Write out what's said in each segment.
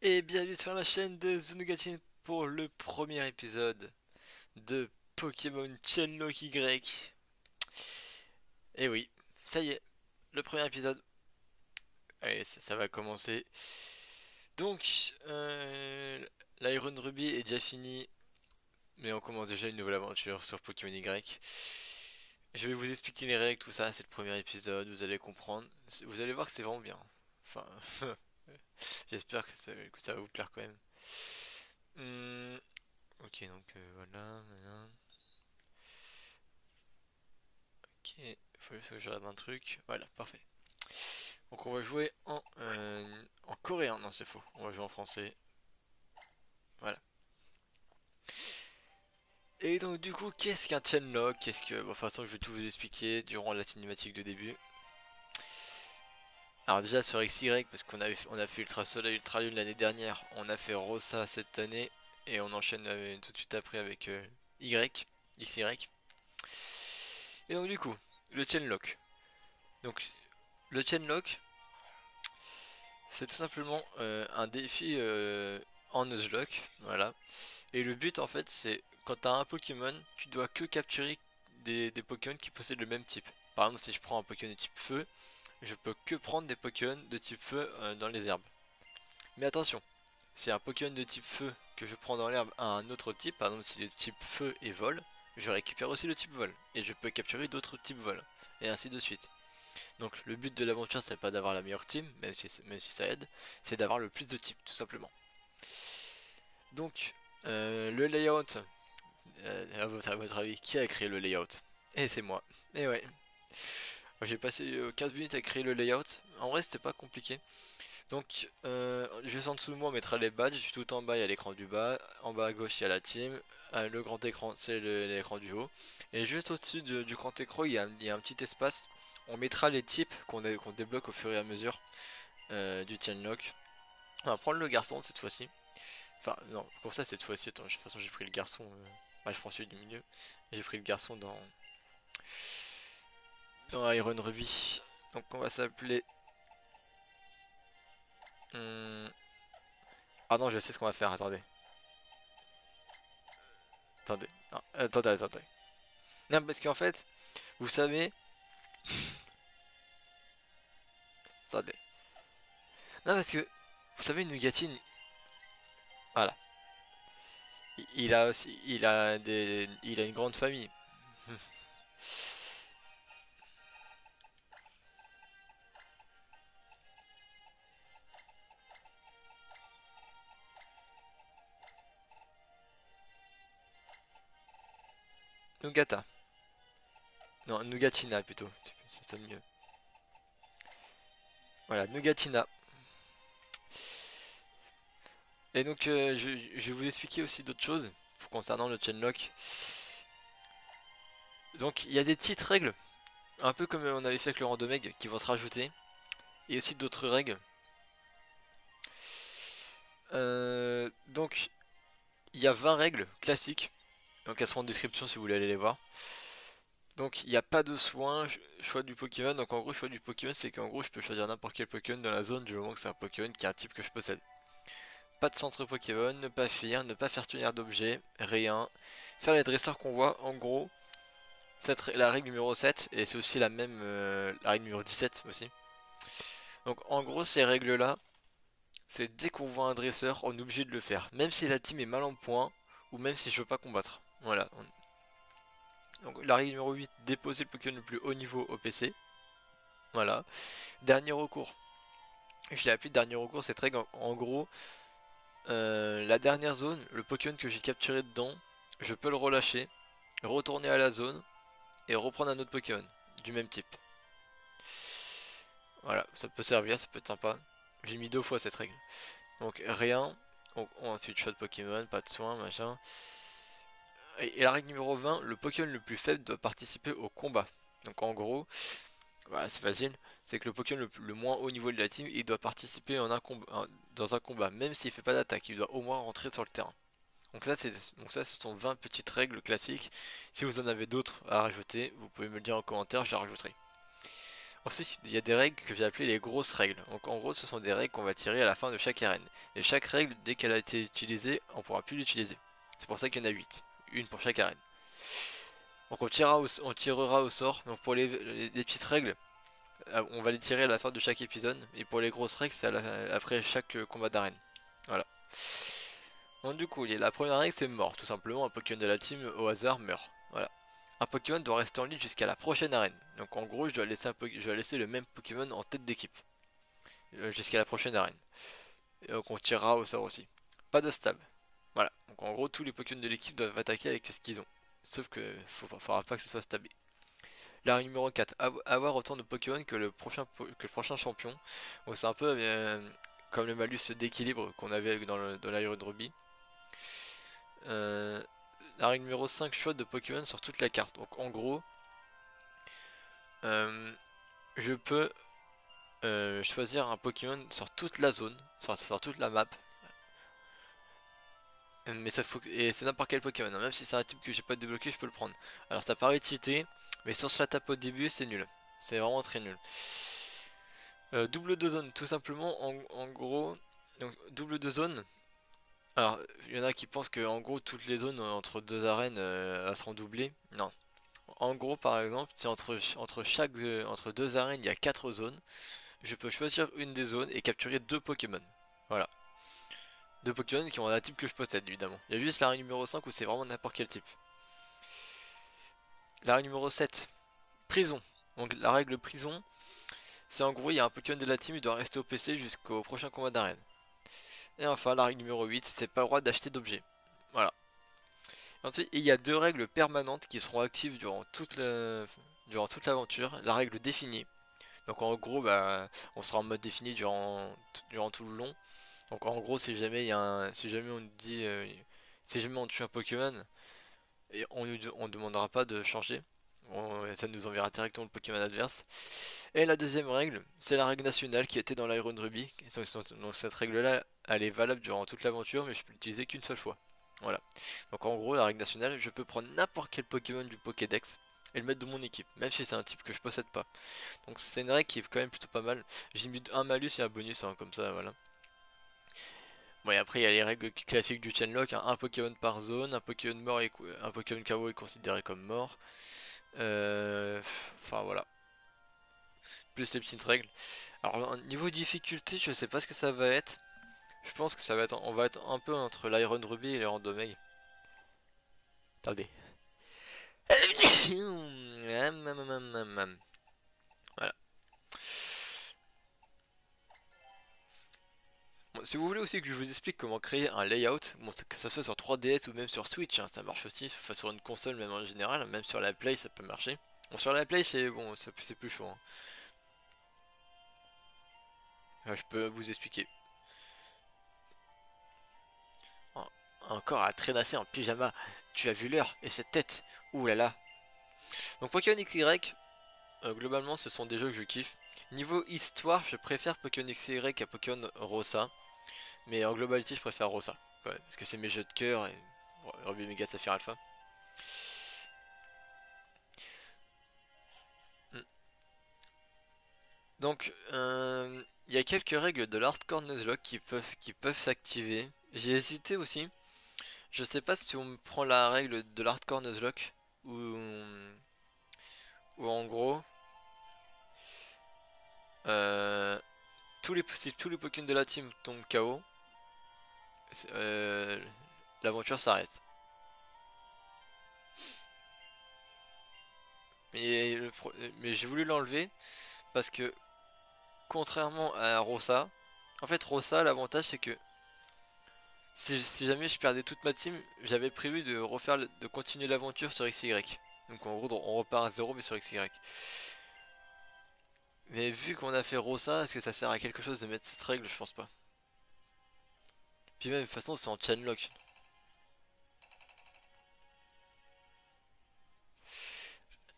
Et bienvenue sur la chaîne de Zunugatin pour le premier épisode de Pokémon Chainlock Y. Et oui, ça y est, le premier épisode. Allez, ça va commencer. Donc, l'Iron Ruby est déjà fini, mais on commence déjà une nouvelle aventure sur Pokémon Y. Je vais vous expliquer les règles, tout ça, c'est le premier épisode, vous allez comprendre. Vous allez voir que c'est vraiment bien. Enfin, j'espère que ça va vous plaire quand même. Hmm, ok, donc voilà. Ok, faut juste que je regarde un truc. Voilà, parfait. Donc on va jouer en coréen. Non, c'est faux. On va jouer en français. Voilà. Et donc du coup, qu'est-ce qu'un chainlock? Qu'est-ce que... Bon, de toute façon, je vais tout vous expliquer durant la cinématique de début. Alors déjà sur XY, parce on a fait Ultra Soleil, Ultra Lune l'année dernière. On a fait Rosa cette année. Et on enchaîne tout de suite après avec Y. XY. Et donc du coup, le chainlock. Donc le chainlock, c'est tout simplement un défi en Nuzlocke, voilà. Et le but en fait c'est quand tu as un Pokémon, tu dois que capturer des Pokémon qui possèdent le même type. Par exemple si je prends un Pokémon de type feu, je peux que prendre des Pokémon de type feu dans les herbes. Mais attention, si un Pokémon de type feu que je prends dans l'herbe a un autre type, par exemple si le type feu et vol, je récupère aussi le type vol. Et je peux capturer d'autres types vol. Et ainsi de suite. Donc le but de l'aventure c'est pas d'avoir la meilleure team, même si ça aide, c'est d'avoir le plus de types tout simplement. Donc le layout, à votre avis, qui a créé le layout? Et c'est moi. Et ouais, j'ai passé 15 minutes à créer le layout. En vrai c'était pas compliqué. Donc juste en dessous de moi on mettra les badges, tout en bas il y a l'écran du bas, en bas à gauche il y a la team, le grand écran c'est l'écran du haut, et juste au-dessus du grand écran il y a un petit espace, on mettra les types qu'on débloque au fur et à mesure du chainlock. On va prendre le garçon cette fois-ci, enfin non pour ça cette fois-ci, attends, de toute façon j'ai pris le garçon, ouais, je prends celui du milieu, j'ai pris le garçon dans Iron Ruby, donc on va s'appeler... Hmm, ah non je sais ce qu'on va faire, attendez. Attendez, non, attendez. Non, parce qu'en fait, vous savez. Attendez. Non, parce que. Vous savez, Nugatine. Voilà. Il a aussi. Il a une grande famille. Nugata. Non, Nugatina plutôt. C'est ça le mieux. Voilà, Nugatina. Et donc, je vais vous expliquer aussi d'autres choses concernant le chainlock. Donc, il y a des petites règles. Un peu comme on avait fait avec le randomeg qui vont se rajouter. Et aussi d'autres règles. Donc, il y a 20 règles classiques. Donc, elles seront en description si vous voulez aller les voir. Donc il n'y a pas de soin, choix du Pokémon. Donc en gros, choix du Pokémon, c'est qu'en gros, je peux choisir n'importe quel Pokémon dans la zone du moment que c'est un Pokémon qui a un type que je possède. Pas de centre Pokémon, ne pas fuir, ne pas faire tenir d'objets, rien. Faire les dresseurs qu'on voit, en gros, c'est la règle numéro 7, et c'est aussi la même, la règle numéro 17 aussi. Donc en gros, ces règles-là, c'est dès qu'on voit un dresseur, on est obligé de le faire. Même si la team est mal en point, ou même si je veux pas combattre. Voilà. Donc la règle numéro 8, déposer le Pokémon le plus haut niveau au PC. Voilà. Dernier recours. Je l'ai appelé dernier recours, cette règle en gros, la dernière zone, le Pokémon que j'ai capturé dedans, je peux le relâcher, retourner à la zone et reprendre un autre Pokémon du même type. Voilà, ça peut servir, ça peut être sympa. J'ai mis 2 fois cette règle. Donc rien, ensuite choix de Pokémon, pas de soins, machin. Et la règle numéro 20, le Pokémon le plus faible doit participer au combat. Donc en gros, voilà, c'est facile, c'est que le Pokémon le moins haut niveau de la team, il doit participer dans un combat, même s'il fait pas d'attaque, il doit au moins rentrer sur le terrain. Donc ça, ce sont 20 petites règles classiques. Si vous en avez d'autres à rajouter, vous pouvez me le dire en commentaire, je les rajouterai. Ensuite, il y a des règles que j'ai appelées les grosses règles. Donc en gros, ce sont des règles qu'on va tirer à la fin de chaque arène. Et chaque règle, dès qu'elle a été utilisée, on pourra plus l'utiliser. C'est pour ça qu'il y en a 8, une pour chaque arène. Donc on tirera au sort. Donc pour les petites règles, on va les tirer à la fin de chaque épisode. Et pour les grosses règles, c'est après chaque combat d'arène. Voilà. Donc du coup, la première règle c'est mort. Tout simplement, un Pokémon de la team au hasard meurt. Voilà. Un Pokémon doit rester en ligne jusqu'à la prochaine arène. Donc en gros, je dois laisser le même Pokémon en tête d'équipe. Jusqu'à la prochaine arène. Et donc on tirera au sort aussi. Pas de stab. Voilà. Donc en gros, tous les Pokémon de l'équipe doivent attaquer avec ce qu'ils ont. Sauf que faudra pas que ce soit stabé. La règle numéro 4, avoir autant de Pokémon que le prochain champion. Donc c'est un peu comme le malus d'équilibre qu'on avait dans l'Iron Ruby. Euh, la règle numéro 5, choix de Pokémon sur toute la carte. Donc en gros, euh, je peux choisir un Pokémon sur toute la zone, sur toute la map. Mais ça faut et c'est n'importe quel Pokémon, hein. Même si c'est un type que j'ai pas débloqué, je peux le prendre. Alors ça paraît cheaté, mais sur la tape au début, c'est nul. C'est vraiment très nul. Double de zone, tout simplement, en gros, donc double de zone. Alors, il y en a qui pensent que en gros toutes les zones entre deux arènes elles seront doublées. Non. En gros, par exemple, si entre deux arènes il y a 4 zones, je peux choisir une des zones et capturer deux Pokémon. Voilà. Deux Pokémon qui ont un type que je possède, évidemment. Il y a juste l'arène numéro 5 où c'est vraiment n'importe quel type. L'arène numéro 7, prison. Donc la règle prison, c'est en gros il y a un Pokémon de la team, il doit rester au PC jusqu'au prochain combat d'arène. Et enfin, la règle numéro 8, c'est pas le droit d'acheter d'objets. Voilà. Ensuite, il y a deux règles permanentes qui seront actives durant toute l'aventure. La règle définie. Donc en gros, bah, on sera en mode défini durant tout le long. Donc en gros, si jamais on nous dit, si jamais on tue un Pokémon, et on demandera pas de changer. Ça nous enverra directement le Pokémon adverse. Et la deuxième règle, c'est la règle nationale qui était dans l'Iron Ruby. Donc cette règle-là, elle est valable durant toute l'aventure, mais je peux l'utiliser qu'une seule fois. Voilà. Donc en gros, la règle nationale, je peux prendre n'importe quel Pokémon du Pokédex et le mettre dans mon équipe, même si c'est un type que je possède pas. Donc c'est une règle qui est quand même plutôt pas mal. J'ai mis un malus et un bonus, hein, comme ça, voilà. Bon, et après, il y a les règles classiques du chainlock, hein, un Pokémon par zone, un Pokémon KO est considéré comme mort. Enfin voilà, plus les petites règles. Alors niveau difficulté, je sais pas ce que ça va être. Je pense que on va être un peu entre l'Iron Ruby et l'Iron Domeg. Attendez. Voilà. Bon, si vous voulez aussi que je vous explique comment créer un layout, bon, que ça soit sur 3DS ou même sur Switch, hein, ça marche aussi, enfin, sur une console même en général, même sur la Play ça peut marcher. Bon, sur la Play c'est bon, c'est plus chaud, hein. Je peux vous expliquer. Encore à traînasser en pyjama, tu as vu l'heure et cette tête. Ouh là là. Donc Pokémon XY, globalement ce sont des jeux que je kiffe. Niveau histoire, je préfère Pokémon XY à Pokémon Rosa. Mais en globalité, je préfère Rosa. Ouais, parce que c'est mes jeux de cœur et Ruby Mega Saphir Alpha. Hmm. Donc, il y a quelques règles de l'Hardcore Nuzlocke qui peuvent s'activer. J'ai hésité aussi. Je sais pas si on me prend la règle de l'Hardcore Nuzlocke ou en gros, euh, si tous les Pokémon de la team tombent KO, euh, l'aventure s'arrête. Mais, mais j'ai voulu l'enlever parce que contrairement à Rosa, en fait Rosa l'avantage c'est que si jamais je perdais toute ma team, j'avais prévu de continuer l'aventure sur XY. Donc en gros on repart à zéro mais sur XY. Mais vu qu'on a fait Rosa, est-ce que ça sert à quelque chose de mettre cette règle? Je pense pas. Puis même de toute façon c'est en chainlock.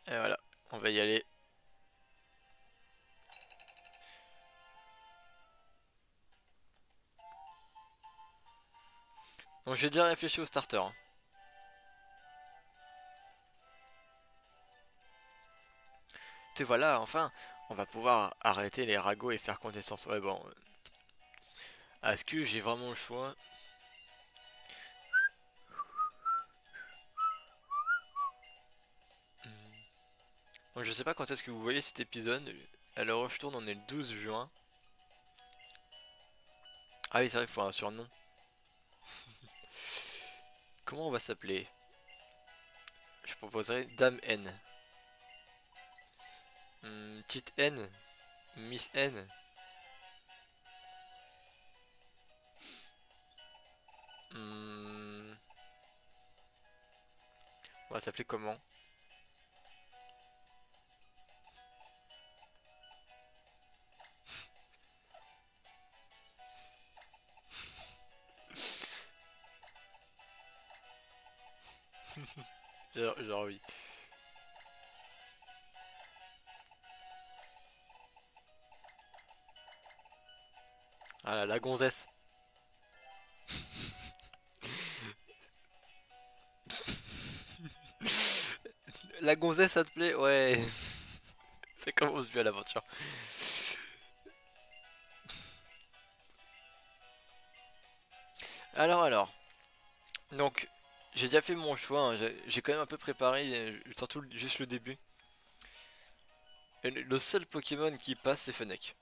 Et voilà, on va y aller. Donc j'ai déjà réfléchi au starter, hein. Et voilà, enfin, On va pouvoir arrêter les ragots et faire connaissance. Ouais, bon. Est-ce que j'ai vraiment le choix? Hmm. Donc, je sais pas quand est-ce que vous voyez cet épisode. À l'heure où je tourne, on est le 12 juin. Ah oui, c'est vrai qu'il faut un surnom. Comment on va s'appeler? Je proposerais Dame N. Petite N. Miss N. Hmm, on va s'appeler comment? Genre oui. Ah, la gonzesse. La gonzesse, ça te plaît? Ouais. Ça commence bien l'aventure. Alors. Donc, j'ai déjà fait mon choix, hein. J'ai quand même un peu préparé, surtout juste le début. Et le seul Pokémon qui passe, c'est Fennec.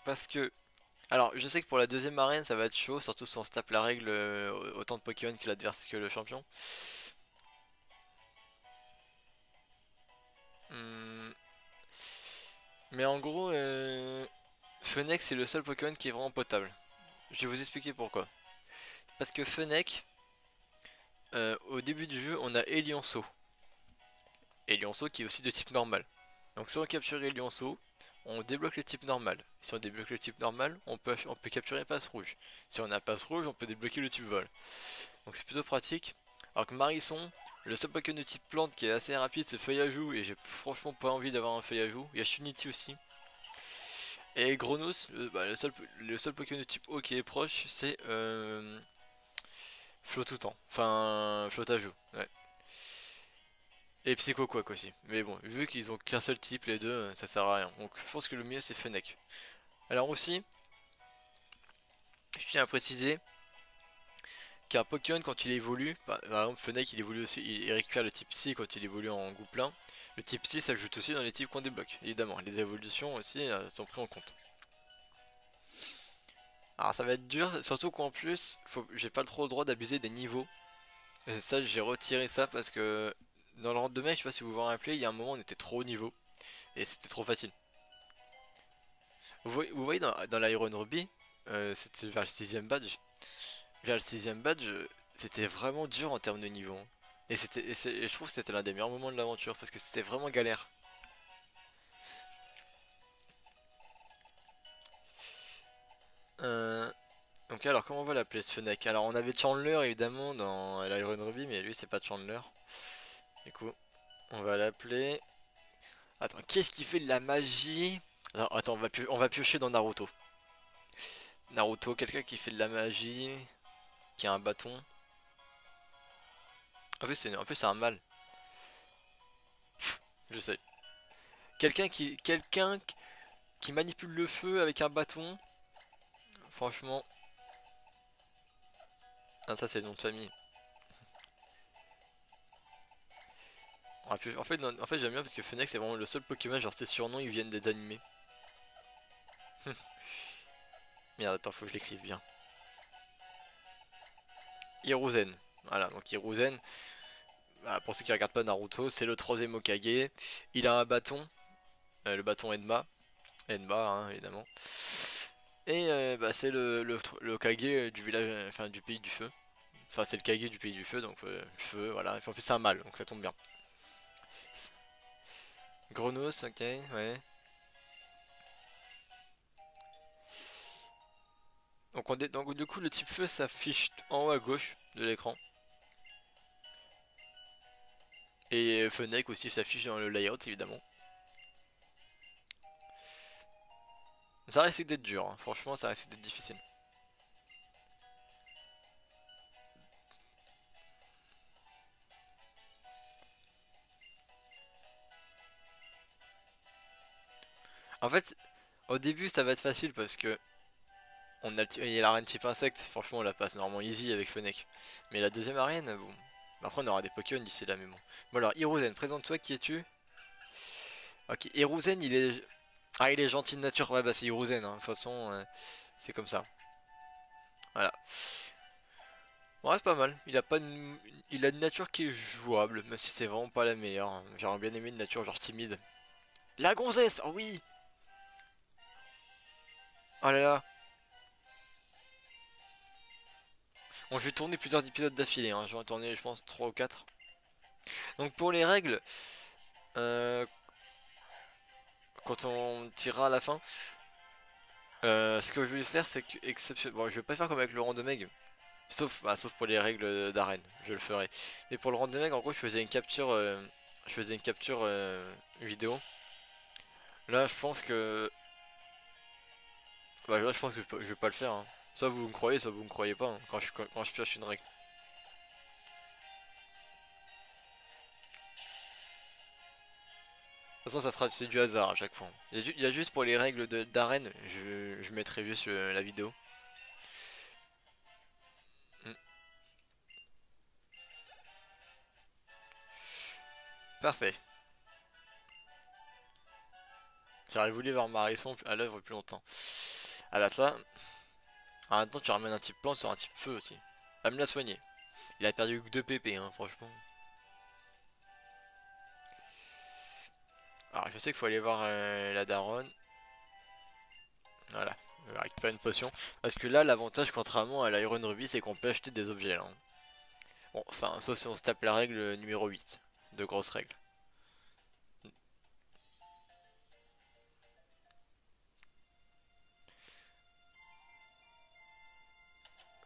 Parce que, alors, je sais que pour la deuxième arène, ça va être chaud, surtout si on se tape la règle autant de Pokémon que l'adversaire que le champion. Hmm, mais en gros, Fennec, c'est le seul Pokémon qui est vraiment potable. Je vais vous expliquer pourquoi. Parce que Fennec, au début du jeu, on a Elianceau. Elianceau qui est aussi de type normal. Donc si on capture Elianceau, on débloque le type normal. Si on débloque le type normal, on peut capturer Passe Rouge. Si on a Passe Rouge, on peut débloquer le type Vol. Donc c'est plutôt pratique. Alors que Marisson, le seul Pokémon de type plante qui est assez rapide, c'est Feuillajou. Et j'ai franchement pas envie d'avoir un Feuillajou. Il y a Shunity aussi. Et Gronos, le seul Pokémon de type eau qui est proche, c'est Flottoutan. Enfin, Flottajou. Ouais. Et Psycho Quack aussi. Mais bon, vu qu'ils ont qu'un seul type, les deux, ça sert à rien. Donc je pense que le mieux c'est Fennec. Alors aussi, je tiens à préciser qu'un Pokémon quand il évolue, par exemple Fennec il évolue aussi, il récupère le type Psy quand il évolue en Goupplin. Le type Psy s'ajoute aussi dans les types qu'on débloque, évidemment. Les évolutions aussi sont pris en compte. Alors ça va être dur, surtout qu'en plus, j'ai pas trop le droit d'abuser des niveaux. Et ça, j'ai retiré ça parce que dans le round de mai, je sais pas si vous vous rappelez, il y a un moment on était trop haut niveau et c'était trop facile. Vous voyez dans l'Iron Ruby, c'était vers le 6ème badge. Vers le 6ème badge, c'était vraiment dur en termes de niveau, hein. Et je trouve que c'était l'un des meilleurs moments de l'aventure parce que c'était vraiment galère. Euh, donc alors comment on va l'appeler ce Fennec? Alors on avait Chandler évidemment dans l'Iron Ruby mais lui c'est pas Chandler. Du coup on va l'appeler... Attends, qu'est-ce qui fait de la magie? Attends, on va piocher dans Naruto. Naruto, quelqu'un qui fait de la magie, qui a un bâton. En fait c'est un mâle, je sais. Quelqu'un qui manipule le feu avec un bâton. Franchement, ah, ça c'est le nom de famille. En fait j'aime bien parce que Phoenix c'est vraiment le seul Pokémon, genre ses surnoms ils viennent des animés. Merde, attends, faut que je l'écrive bien. Hiruzen. Voilà, donc Hiruzen, bah, pour ceux qui regardent pas Naruto, c'est le troisième Hokage. Il a un bâton, le bâton Enma. Enma, hein, évidemment. Et bah, c'est le Hokage du village, enfin du pays du feu. Enfin, c'est le Kage du pays du feu, donc feu, voilà. Et puis, en plus, c'est un mâle, donc ça tombe bien. Grenos, ok, ouais. Donc du coup, le type feu s'affiche en haut à gauche de l'écran. Et Fennec aussi s'affiche dans le layout, évidemment. Ça risque d'être dur, hein. Franchement, ça risque d'être difficile. En fait, au début ça va être facile parce que il y a l'arène type insecte, franchement on la passe normalement easy avec Fennec. Mais la deuxième arène, bon. Après on aura des Pokémon d'ici là, mais bon. Bon alors, Hiruzen, présente-toi, qui es-tu? Ok, Hiruzen il est... Ah, il est gentil de nature, ouais bah c'est Hiruzen, hein. De toute façon, c'est comme ça. Voilà. Bon, ouais, c'est pas mal, il a pas une... Il a une nature qui est jouable, même si c'est vraiment pas la meilleure, hein. J'aurais bien aimé une nature genre timide. La gonzesse, oh oui. Oh là là. Bon, je vais tourner plusieurs épisodes d'affilée, hein. Je vais en tourner je pense 3 ou 4. Donc pour les règles, euh, quand on tirera à la fin, ce que je vais faire c'est que bon, je vais pas faire comme avec le random egg, sauf pour les règles d'arène, je le ferai. Mais pour le random egg, en gros, je faisais une capture vidéo. Là, je pense que, bah là, je pense que je vais pas le faire, hein. Soit vous me croyez, soit vous me croyez pas, hein, quand je pioche une règle. De toute façon, c'est du hasard à chaque fois. Il y a juste pour les règles d'arène, je mettrai juste la vidéo. Hmm, parfait. J'aurais voulu voir Marisson à l'œuvre plus longtemps. Ah bah ça, en même temps tu ramènes un type plante sur un type feu aussi. Va me la soigner. Il a perdu que 2 PP, hein, franchement. Alors je sais qu'il faut aller voir la daronne. Voilà, on va récupérer une potion. Parce que là, l'avantage contrairement à l'Iron Ruby, c'est qu'on peut acheter des objets là, hein. Bon, enfin, sauf si on se tape la règle numéro 8 de grosses règles.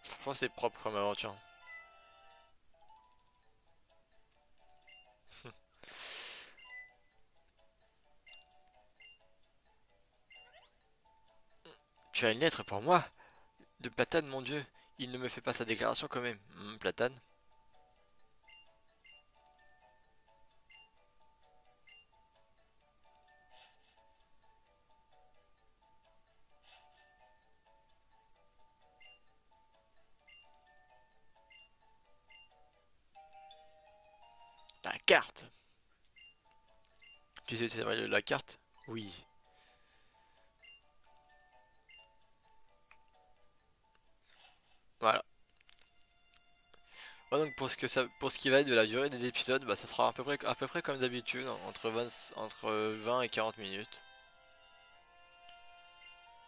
Franchement, c'est propre comme aventure. Tu as une lettre pour moi? De Platane, mon dieu. Il ne me fait pas sa déclaration quand même. Platane. La carte. Tu sais, c'est la carte? Oui. Voilà. Ouais, donc pour ce qui va être de la durée des épisodes, bah ça sera à peu près comme d'habitude, hein, entre 20 et 40 minutes.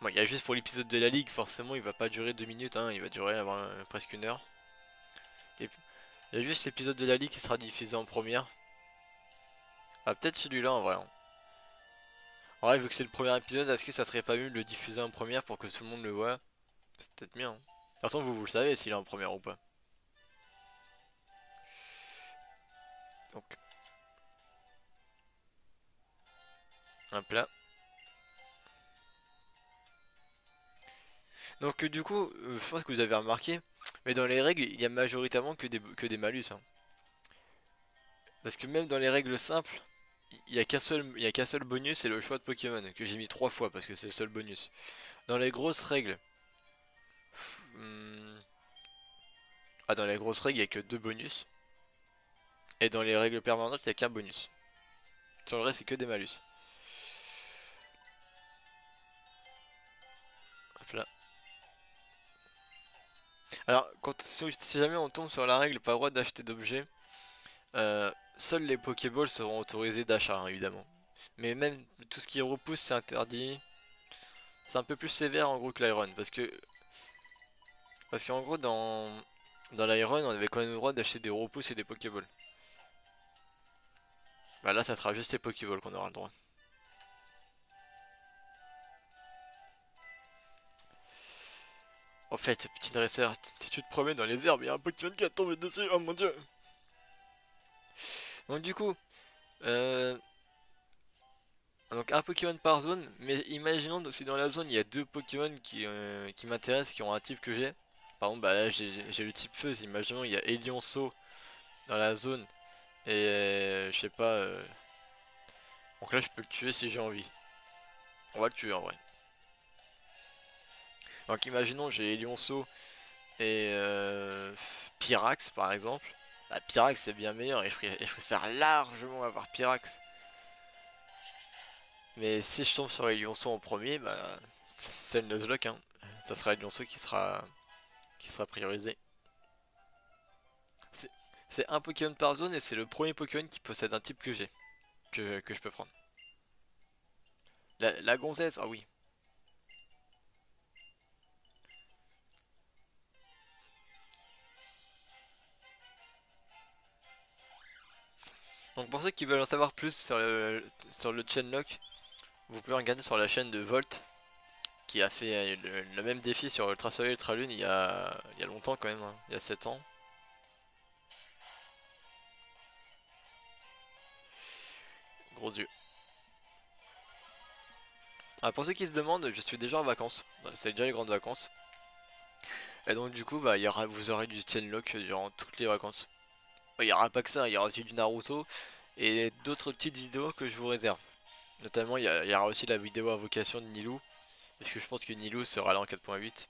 Bon, il y a juste pour l'épisode de la Ligue, forcément il va pas durer 2 minutes, hein, il va durer presque 1 heure. Et il y a juste l'épisode de la Ligue qui sera diffusé en première. Ah, peut-être celui-là en vrai, hein. En vrai, vu que c'est le premier épisode, est-ce que ça serait pas mieux de le diffuser en première pour que tout le monde le voit? C'est peut-être mieux, hein. De toute façon, vous le savez s'il est en première ou pas. Donc, un plat. Donc, du coup, je pense que vous avez remarqué, mais dans les règles, il y a majoritairement que des malus, hein. Parce que même dans les règles simples, il y a qu'un seul bonus, c'est le choix de Pokémon, que j'ai mis 3 fois parce que c'est le seul bonus. Dans les grosses règles, hmm, dans les grosses règles, il y a que 2 bonus. Et dans les règles permanentes, il y a qu'un bonus. Sur le reste, c'est que des malus. Hop là. Alors, si jamais on tombe sur la règle pas le droit d'acheter d'objets, seuls les Pokéballs seront autorisés d'achat, hein, évidemment. Mais même tout ce qui repousse, c'est interdit. C'est un peu plus sévère en gros que l'Iron, parce qu'en gros dans l'Iron, on avait quand même le droit d'acheter des repousses et des Pokéballs. Bah là, ça sera juste les Pokéballs qu'on aura le droit. En fait, petit dresseur, si tu te promènes dans les herbes, il y a un Pokémon qui a tombé dessus, oh mon dieu. Donc du coup, euh, donc un Pokémon par zone, mais imaginons si dans la zone il y a 2 Pokémon qui m'intéressent, qui ont un type que j'ai. Par exemple, bah là j'ai le type feu, imaginons il y a Elionceau dans la zone, et je sais pas, donc là je peux le tuer si j'ai envie. On va le tuer en vrai. Donc imaginons j'ai Lionceau et Pyrax par exemple. Bah, Pyrax c'est bien meilleur et je préfère largement avoir Pyrax. Mais si je tombe sur Lionceau en premier, bah c'est le Nuzlocke hein. Ça sera Lionceau qui sera priorisé. C'est c'est un Pokémon par zone et c'est le premier Pokémon qui possède un type que j'ai, que je peux prendre. La gonzesse, ah oui. Donc pour ceux qui veulent en savoir plus sur le Chainlock, vous pouvez regarder sur la chaîne de Volt, qui a fait le même défi sur Ultra Soleil Ultra Lune il y a longtemps quand même, hein, il y a 7 ans. Gros yeux. Ah, pour ceux qui se demandent, je suis déjà en vacances, c'est déjà les grandes vacances. Et donc du coup, bah, vous aurez du Chainlock durant toutes les vacances. Il n'y aura pas que ça, il y aura aussi du Naruto et d'autres petites vidéos que je vous réserve. Notamment, il y aura aussi la vidéo invocation de Nilou, parce que je pense que Nilou sera là en 4.8.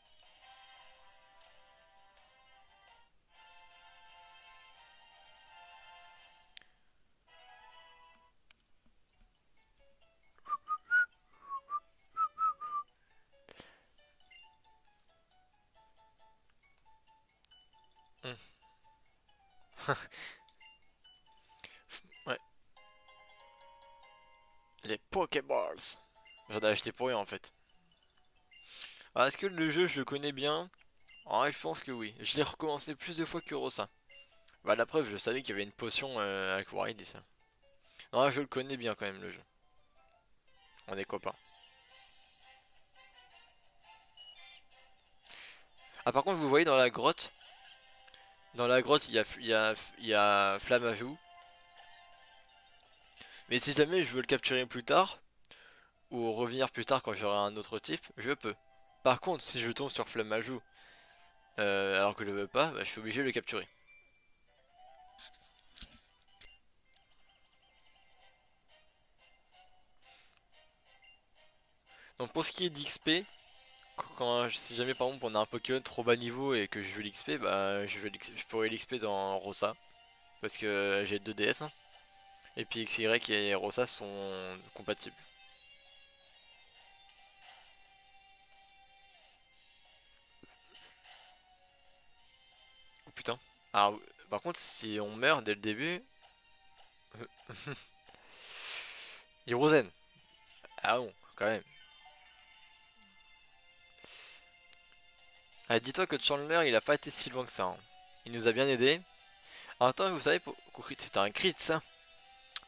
Hmm. Ouais, les Pokéballs. J'en ai acheté pour rien en fait. Alors, est-ce que le jeu je le connais bien? Ah, ouais, je pense que oui. Je l'ai recommencé plus de fois que Rosa. Bah la preuve, je savais qu'il y avait une potion avec Warid ici. Non, je le connais bien quand même le jeu. On est copains. Ah par contre, vous voyez dans la grotte il y a Flammajou. Mais si jamais je veux le capturer plus tard, ou revenir plus tard quand j'aurai un autre type, je peux. Par contre, si je tombe sur Flammajou alors que je veux pas, bah, je suis obligé de le capturer. Donc pour ce qui est d'XP, si jamais par exemple on a un Pokémon trop bas niveau et que je veux l'XP, bah je pourrais l'XP dans Rossa. Parce que j'ai 2 DS, hein. Et puis XY et Rossa sont compatibles. Oh putain. Alors, par contre, si on meurt dès le début... Hirozen. Ah bon, quand même. Ah, dis-toi que Chandler, il a pas été si loin que ça, hein. Il nous a bien aidé. En même temps, vous savez, c'était un crit ça.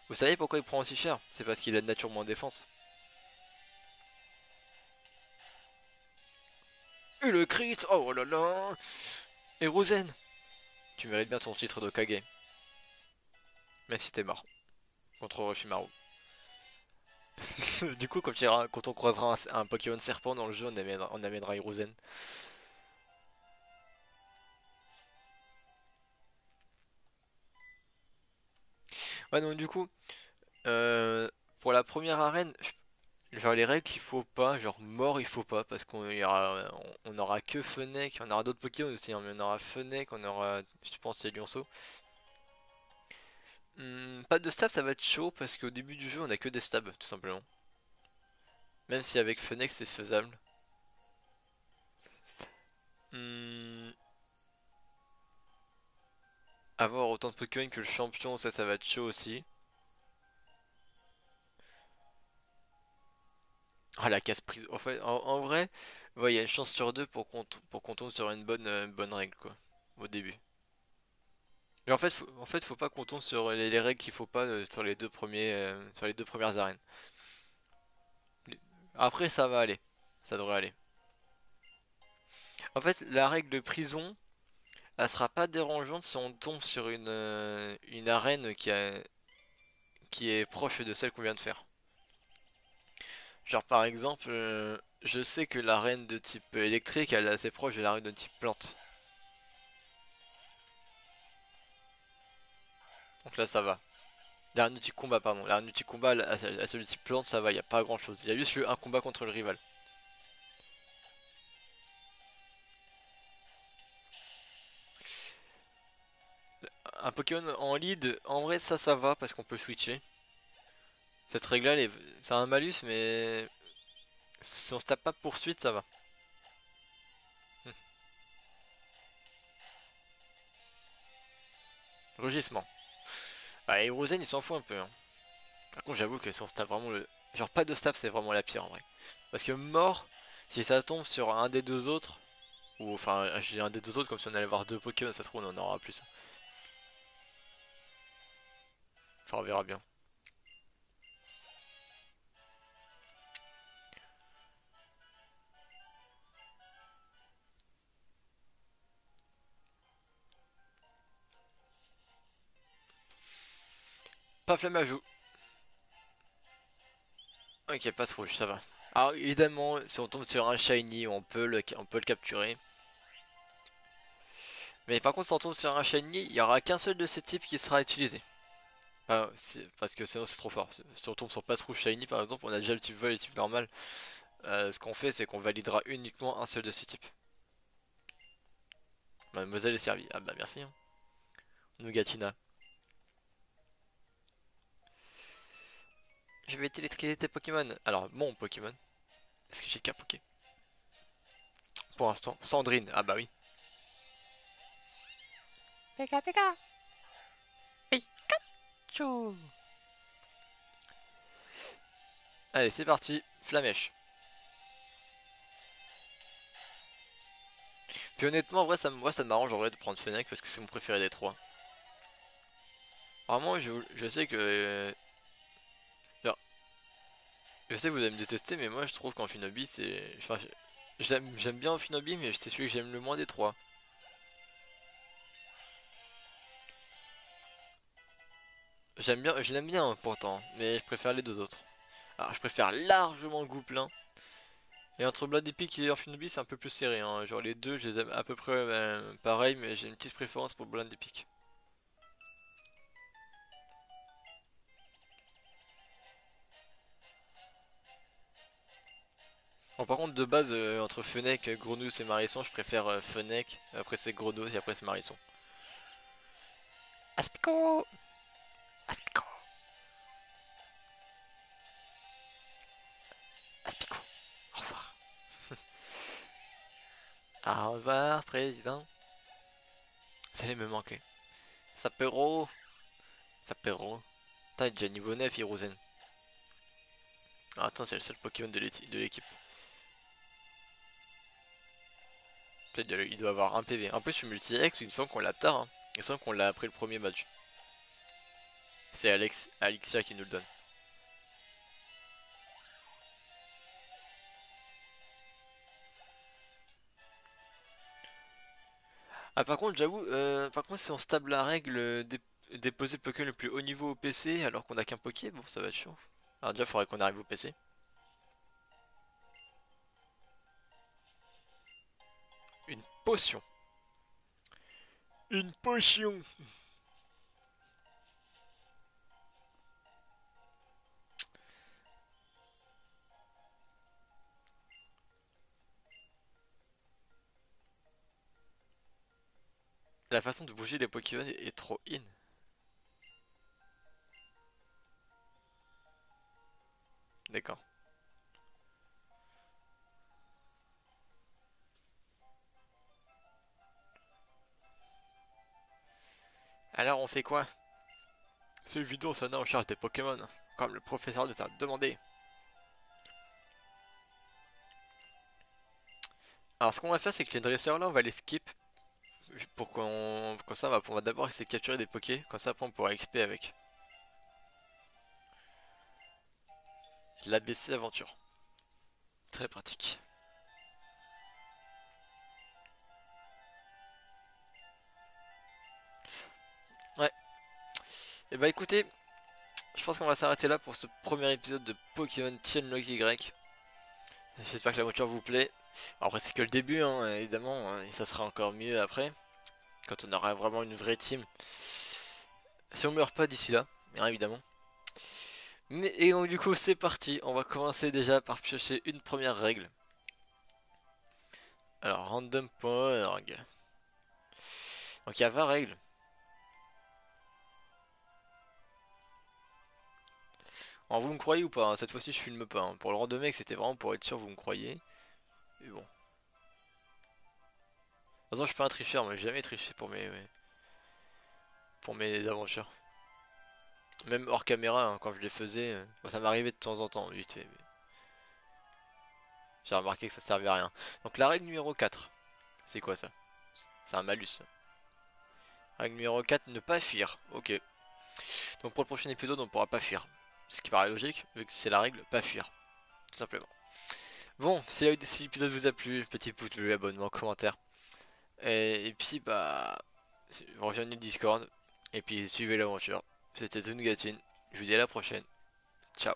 Vous savez pourquoi il prend aussi cher? C'est parce qu'il a de nature moins défense. Et le crit! Oh là là! Hirozen! Tu mérites bien ton titre de Kage. Même si t'es mort. Contre Orochimaru. Du coup, quand on croisera un Pokémon serpent dans le jeu, on amènera Hiruzen. Ouais, donc du coup, pour la première arène, genre les règles qu'il faut pas, genre mort il faut pas, parce on aura que Fennec, on aura d'autres Pokémon aussi, hein, mais on aura Fennec, on aura, je pense, c'est Lionceau. Pas de stab, ça va être chaud, parce qu'au début du jeu, on a que des stabs, tout simplement. Même si avec Fennec c'est faisable. Hmm, avoir autant de Pokémon que le champion, ça va être chaud aussi. Ah la casse prise. En fait, en vrai, ouais, il y a une chance sur deux pour qu'on tombe sur une bonne règle quoi, au début. Mais en fait, faut pas qu'on tombe sur les règles qu'il faut pas sur les sur les deux premières arènes. Après, ça va aller, ça devrait aller. En fait, la règle de prison, elle sera pas dérangeante si on tombe sur une arène qui est proche de celle qu'on vient de faire. Genre par exemple, je sais que l'arène de type électrique, elle est assez proche de l'arène de type plante. Donc là, ça va. L'aéronautique combat, pardon. L'aéronautique combat, à celui type plante, ça va, y a pas grand chose. Il y a juste eu un combat contre le rival. Un Pokémon en lead, en vrai, ça va parce qu'on peut switcher. Cette règle-là, c'est un malus, mais si on se tape pas poursuite, ça va. Hmm. Rugissement. Bah, et Rosen, il s'en fout un peu, hein. Par contre, j'avoue que si on se tape vraiment le. Genre, pas de stab, c'est vraiment la pire en vrai. Parce que mort, si ça tombe sur un des deux autres, ou enfin, j'ai un des deux autres, comme si on allait voir deux Pokémon, ça se trouve, on en aura plus. Enfin, on verra bien. Pas flamme à joue. Ok, passe rouge, ça va. Alors, évidemment, si on tombe sur un shiny, on peut le capturer. Mais par contre, si on tombe sur un shiny, il n'y aura qu'un seul de ces types qui sera utilisé. Parce que sinon c'est trop fort. Si on tombe sur passe rouge shiny par exemple, on a déjà le type vol et le type normal. Ce qu'on fait, c'est qu'on validera uniquement un seul de ces types. Mademoiselle est servie. Ah bah merci, hein. Nougatina. Je vais télétriser tes Pokémon. Alors, mon Pokémon. Est-ce que j'ai qu'un Poké? Pour l'instant, Sandrine. Ah bah oui. Pika Pika. Pikachu. Allez, c'est parti. Flamèche. Puis honnêtement, en vrai, ça m'arrange en vrai de prendre Fennec parce que c'est mon préféré des trois. Vraiment, je sais que. Alors, je sais que vous allez me détester, mais moi je trouve qu'Amphinobi c'est. Enfin, j'aime bien Amphinobi, mais c'est celui que j'aime le moins des trois. Je l'aime bien pourtant, mais je préfère les deux autres. Alors, je préfère largement le Gouplin. Et entre Blood Epic et Amphinobi, c'est un peu plus serré, hein. Genre, les deux, je les aime à peu près pareil, mais j'ai une petite préférence pour Blood Epic. Bon, par contre, de base, entre Fennec, Grenouille et Marisson, je préfère Fennec, après c'est Grenouille et après c'est Marisson. Aspico! Aspico! Aspico! Au revoir. Au revoir, président. Ça allait me manquer. Sapero! Sapero. Putain, il est déjà niveau 9, Hiruzen. Ah, attends, c'est le seul Pokémon de l'équipe. Peut-être il doit avoir un PV. En plus, je suis multi-ex, il me semble qu'on l'a tard, hein. Il me semble qu'on l'a après le premier match. C'est Alexia qui nous le donne. Ah, par contre, j'avoue, par contre, si on se table la règle déposer le Pokémon le plus haut niveau au PC alors qu'on a qu'un Poké, bon, ça va être chaud. Alors, déjà, il faudrait qu'on arrive au PC. Une potion. Une potion. La façon de bouger des Pokémon est trop in. D'accord. Alors, on fait quoi? C'est évident, ça en charge des Pokémon, comme le professeur nous a demandé. Alors, ce qu'on va faire, c'est que les dresseurs là, on va les skip pour qu'on. Comme ça, on va d'abord essayer de capturer des Pokés, comme ça, après, on pourra XP avec. L'ABC Aventure. Très pratique. Ouais. Et bah écoutez, je pense qu'on va s'arrêter là pour ce premier épisode de Pokémon Tienlock Y. J'espère que la voiture vous plaît. Après, c'est que le début, hein, évidemment, hein, et ça sera encore mieux après, quand on aura vraiment une vraie team. Si on meurt pas d'ici là, bien évidemment. Mais et donc du coup c'est parti, on va commencer déjà par piocher une première règle. Alors random.org. Donc il y a 20 règles. Alors vous me croyez ou pas, hein, cette fois-ci je filme pas, hein. Pour le random mec c'était vraiment pour être sûr vous me croyez. Mais bon. De toute façon je suis pas un tricheur, mais j'ai jamais triché pour mes aventures. Même hors caméra, hein, quand je les faisais, bon, ça m'arrivait de temps en temps, vite fait. J'ai remarqué que ça servait à rien. Donc la règle numéro 4, c'est quoi ça? C'est un malus. Ça. Règle numéro 4, ne pas fuir. Ok. Donc pour le prochain épisode, on ne pourra pas fuir. Ce qui paraît logique, vu que c'est la règle, pas fuir. Tout simplement. Bon, si l'épisode vous a plu, petit pouce bleu, abonnement, commentaire. Et puis bah, rejoignez le Discord. Et puis suivez l'aventure. C'était Zungatin. Je vous dis à la prochaine. Ciao.